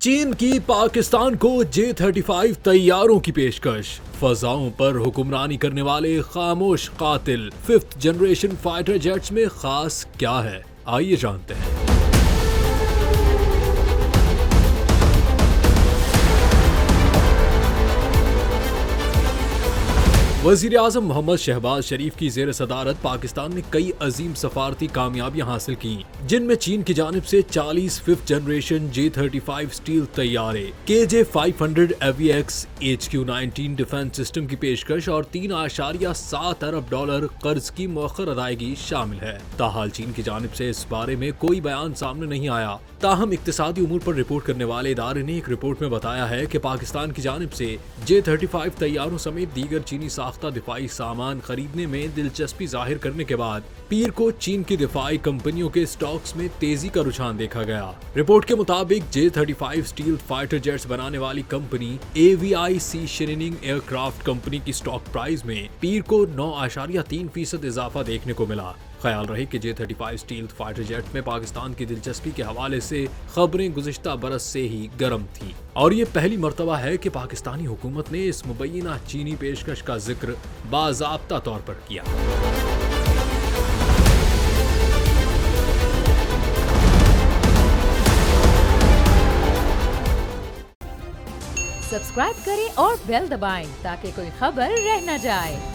चीन की पाकिस्तान को J-35 तैयारों की पेशकश। फजाओं पर हुक्मरानी करने वाले खामोश कातिल 5th जनरेशन फाइटर जेट्स में खास क्या है, आइए जानते हैं। वज़ीर-ए-आज़म मोहम्मद शहबाज शरीफ की ज़ेर सदारत पाकिस्तान ने कई अजीम सफारती कामयाबियां हासिल की, जिनमें चीन की जानिब से 40 5th जनरेशन J-35 स्टील तैयारे, KJ-500 AVX HQ-19 defence system की पेशकश और $3.7 अरब कर्ज की मौखर अदायगी शामिल है। ताहाल चीन की जानिब से इस बारे में कोई बयान सामने नहीं आया। ताहम इक्तिसादी उमूर पर रिपोर्ट करने वाले इदारे ने एक रिपोर्ट में बताया है कि पाकिस्तान की जानिब से J-35 तैयारों समेत दीगर चीनी साख्ता दिफाई सामान खरीदने में दिलचस्पी जाहिर करने के बाद पीर को चीन की दिफाई कंपनियों के स्टॉक्स में तेजी का रुझान देखा गया। रिपोर्ट के मुताबिक J-35 स्टील फाइटर जेट्स बनाने वाली company AVIC shining aircraft company की स्टॉक प्राइस में पीर को 9.3% इजाफा देखने को मिला। ख्याल रहे कि J-35 स्टील फाइटर जेट में पाकिस्तान की दिलचस्पी के हवाले से खबरें गुज़िश्ता बरस से ही गर्म थी और ये पहली मर्तबा है कि पाकिस्तानी हुकूमत ने इस मुबैना चीनी पेशकश का जिक्र बाज़ाब्ता तौर पर किया। सब्सक्राइब करें और बेल दबाएं ताकि कोई खबर रह न जाए।